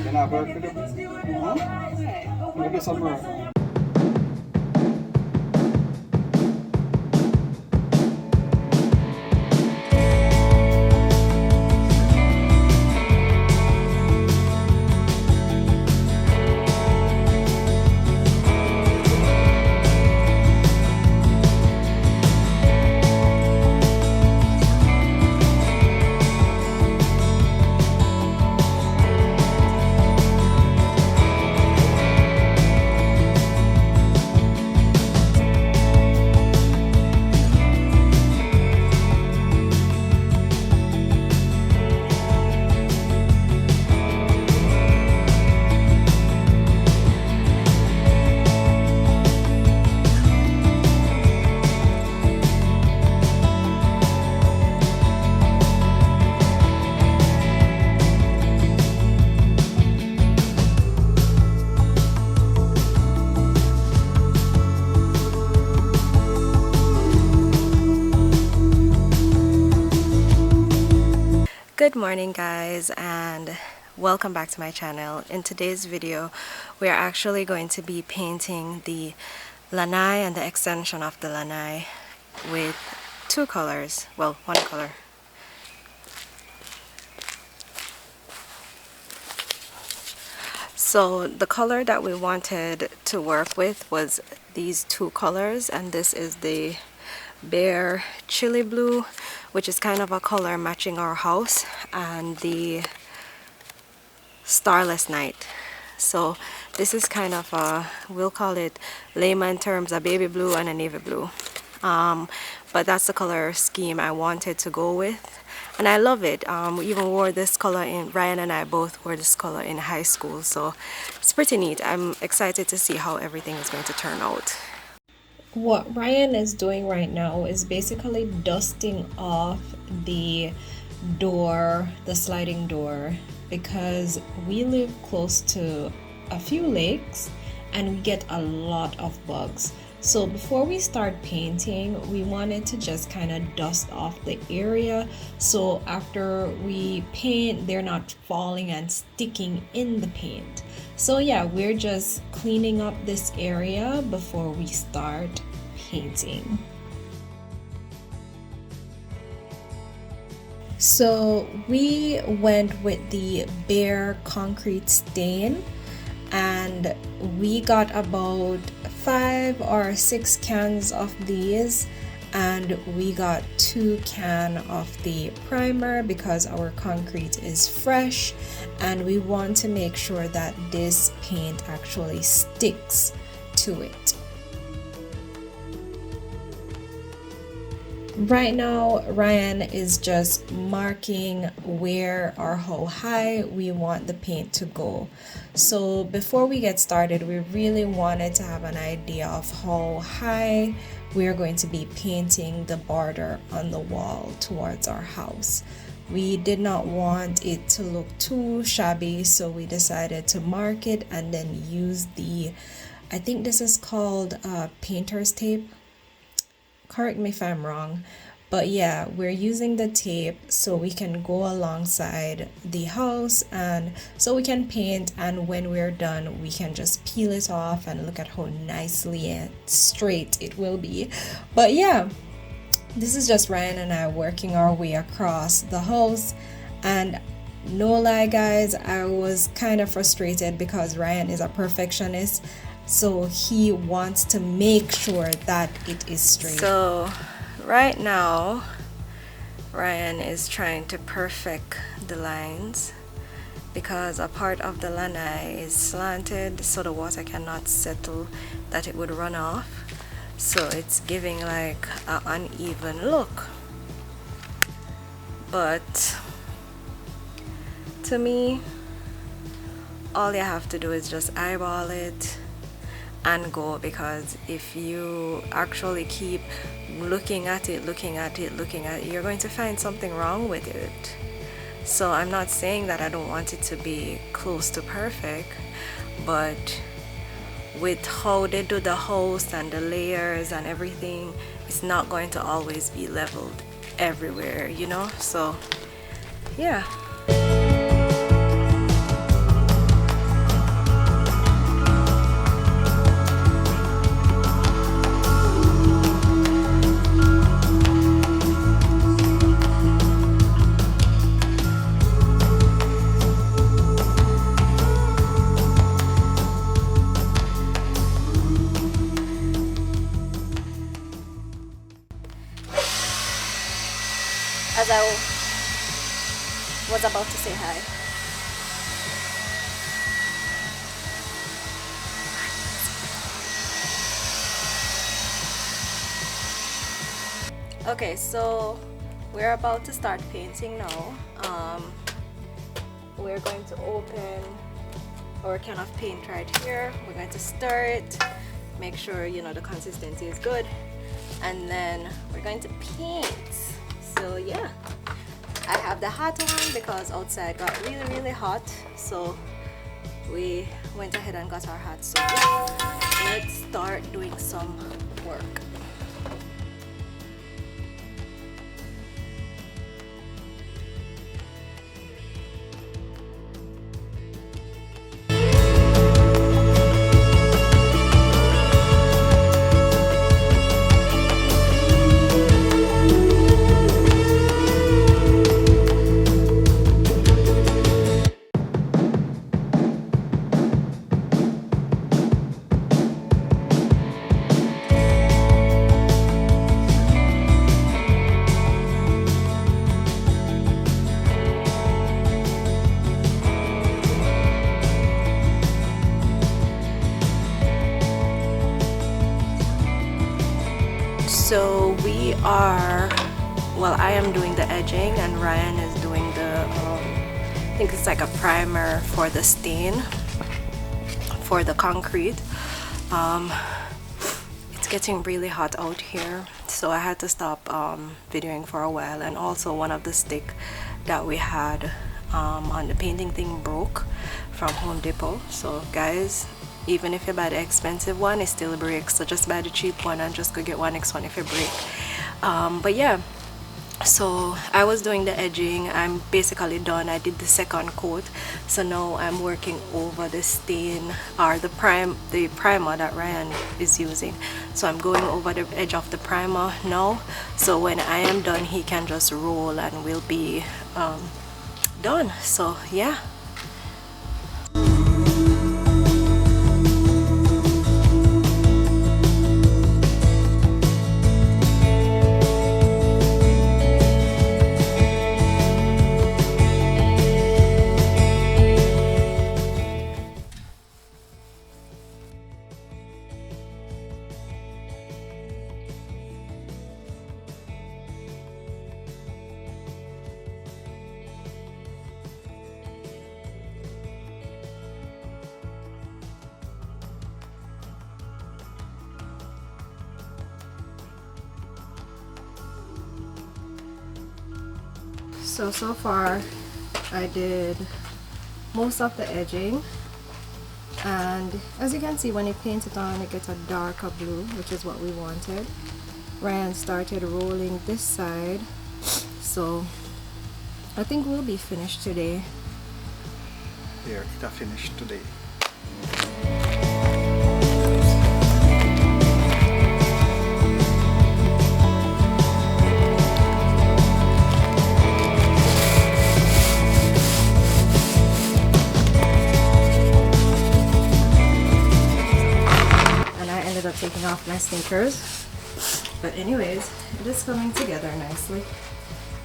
You're not work with them? Huh? We'll do some work. Good morning guys, and welcome back to my channel. In today's video we are actually going to be painting the lanai and the extension of the lanai with two colors, well, one color. So the color that we wanted to work with was these two colors, and this is the Behr chili blue, which is kind of a color matching our house, and the starless night. So this is kind of a, we'll call it layman terms, a baby blue and a navy blue, but that's the color scheme I wanted to go with, and I love it. We even wore this color in, Ryan and I both wore this color in high school, so it's pretty neat. I'm excited to see how everything is going to turn out. What Ryan is doing right now is basically dusting off the door, the sliding door, because we live close to a few lakes and we get a lot of bugs. So before we start painting, we wanted to just kind of dust off the area, so after we paint they're not falling and sticking in the paint. So yeah, we're just cleaning up this area before we start painting. So we went with the Behr concrete stain, and we got about 5 or 6 cans of these, and we got 2 cans of the primer because our concrete is fresh and we want to make sure that this paint actually sticks to it. Right now Ryan is just marking where or how high we want the paint to go. So before we get started, we really wanted to have an idea of how high we're going to be painting the border on the wall towards our house. We did not want it to look too shabby, so we decided to mark it and then use the, I think this is called painter's tape. Correct me if I'm wrong, but yeah, we're using the tape so we can go alongside the house and so we can paint, and when we're done we can just peel it off and look at how nicely and straight it will be. But yeah, this is just Ryan and I working our way across the house, and no lie guys, I was kind of frustrated because Ryan is a perfectionist, so he wants to make sure that it is straight. So right now Ryan is trying to perfect the lines because a part of the lanai is slanted, so the water cannot settle, that it would run off, so it's giving like an uneven look. But to me, all you have to do is just eyeball it and go, because if you actually keep looking at it, you're going to find something wrong with it. So I'm not saying that I don't want it to be close to perfect, but with how they do the house and the layers and everything, it's not going to always be leveled everywhere, you know. So yeah. as I was about to say hi. Okay, so we're about to start painting now. We're going to open our can of paint right here. We're going to stir it, make sure the consistency is good, and then we're going to paint. So yeah, I have the hat on because outside got really hot, so we went ahead and got our hats. So yeah, let's start doing some work. So we are, well, I am doing the edging and Ryan is doing the, I think it's like a primer for the stain for the concrete. It's getting really hot out here, so I had to stop videoing for a while, and also one of the stick that we had on the painting thing broke from Home Depot. So guys, even if you buy the expensive one, it still breaks, so just buy the cheap one and just go get one next one if it break. But yeah, so I was doing the edging. I'm basically done. I did the second coat, so now I'm working over the stain or the primer that Ryan is using. So I'm going over the edge of the primer now, so when I am done he can just roll and we'll be done. So yeah. So far I did most of the edging, and as you can see, when you paint it on, it gets a darker blue, which is what we wanted. Ryan started rolling this side, so I think we'll be finished today. Here, it finished today. Taking off my sneakers, but anyways, it is coming together nicely.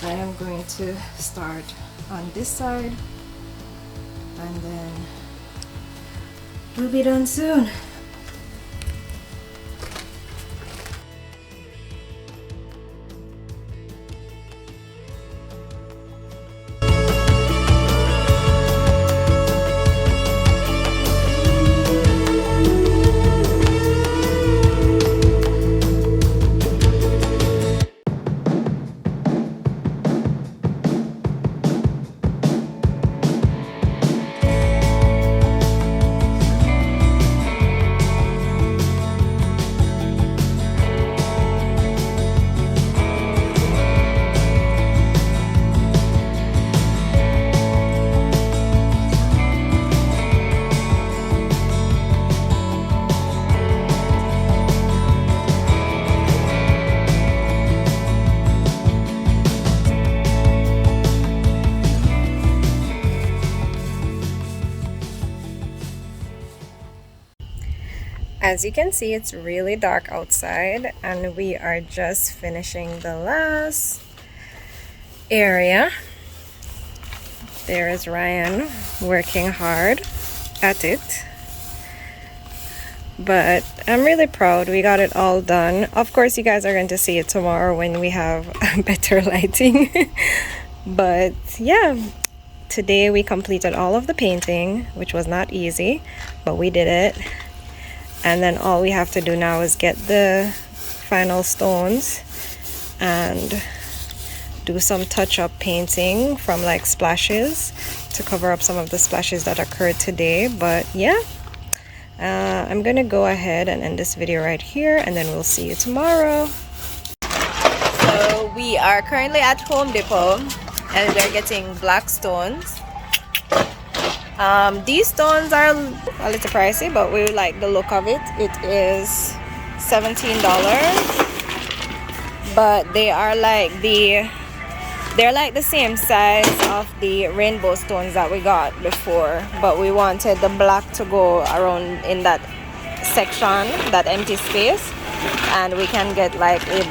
I am going to start on this side and then we'll be done soon. As you can see, it's really dark outside and we are just finishing the last area. There is Ryan working hard at it. But I'm really proud we got it all done. Of course, you guys are going to see it tomorrow when we have better lighting. But yeah, today we completed all of the painting, which was not easy, but we did it. And then all we have to do now is get the final stones and do some touch-up painting from like splashes to cover up some of the splashes that occurred today. But yeah, I'm gonna go ahead and end this video right here, and then we'll see you tomorrow. So we are currently at Home Depot and we're getting black stones. These stones are a little pricey, but we like the look of it. It is $17, but they're like the same size of the rainbow stones that we got before, but we wanted the black to go around in that section, that empty space, and we can get like a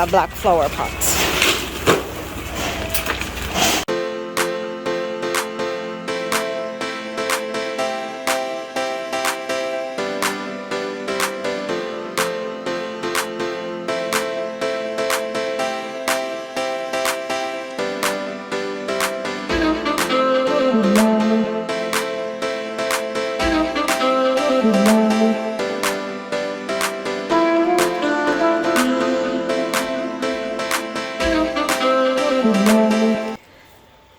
black flower pot.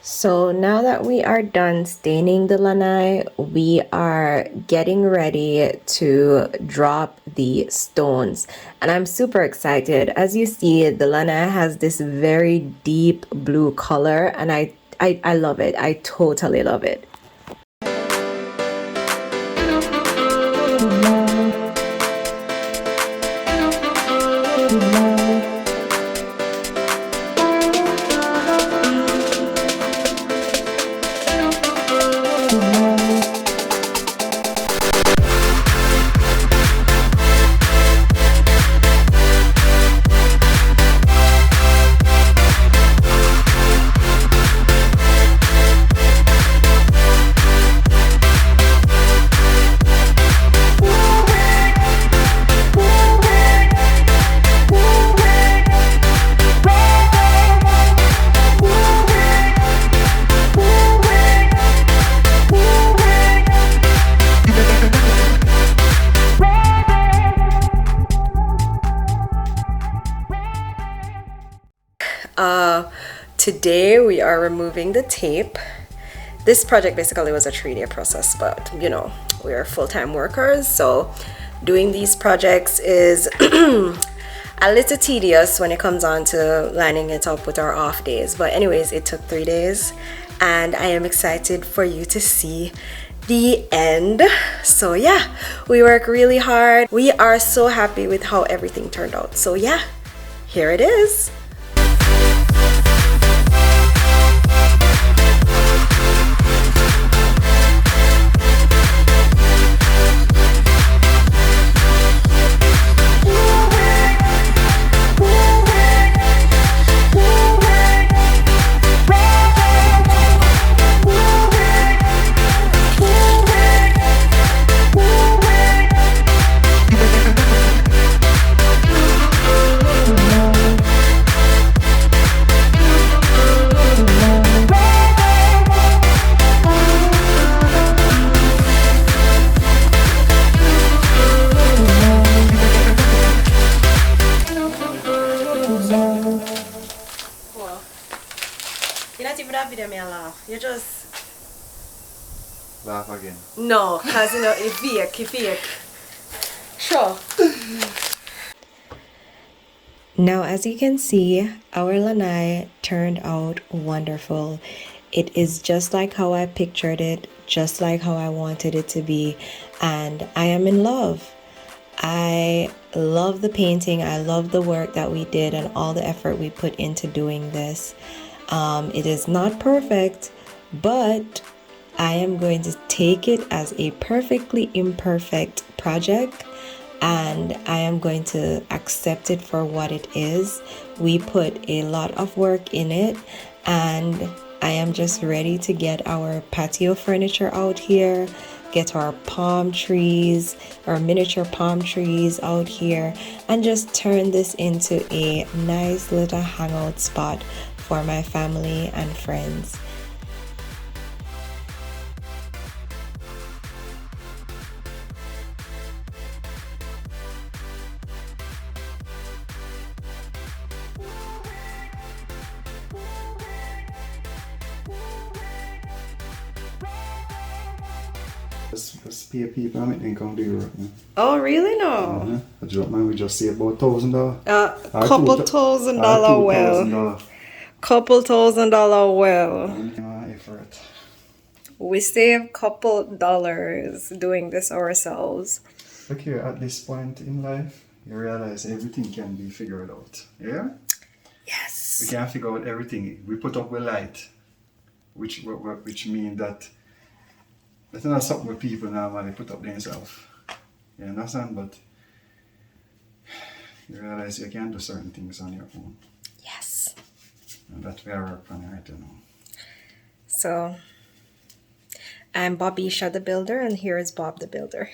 So now that we are done staining the lanai, we are getting ready to drop the stones. And I'm super excited. As you see, the lanai has this very deep blue color, and I love it. I totally love it. Today we are removing the tape. This project basically was a 3-day process, but you know, we are full-time workers, so doing these projects is a little tedious when it comes on to lining it up with our off days. But anyways, it took 3 days, and I am excited for you to see the end. So yeah, we work really hard. We are so happy with how everything turned out. So yeah, here it is. You just laugh again. no, cause you know it's fake. Sure. Now, as you can see, our lanai turned out wonderful. It is just like how I pictured it, just like how I wanted it to be, and I am in love. I love the painting. I love the work that we did and all the effort we put into doing this. It is not perfect, but I am going to take it as a perfectly imperfect project, and I am going to accept it for what it is. We put a lot of work in it, and I am just ready to get our patio furniture out here, get our palm trees, our miniature palm trees out here, and just turn this into a nice little hangout spot for my family and friends. Just pay people and make them come do work. Oh, really? No. I don't mind, we just say about $1,000. Couple $1,000 well. Couple $1,000 well. Effort. We save couple dollars doing this ourselves. Look here, at this point in life, you realize everything can be figured out. Yeah? Yes. We can figure out everything. We put up with light, which means that that's not something where people normally put up themselves. You understand? But you realize you can do certain things on your own. Yes. And that's where I work on right now. So, I'm Bobisha the Builder, and here is Bob the Builder.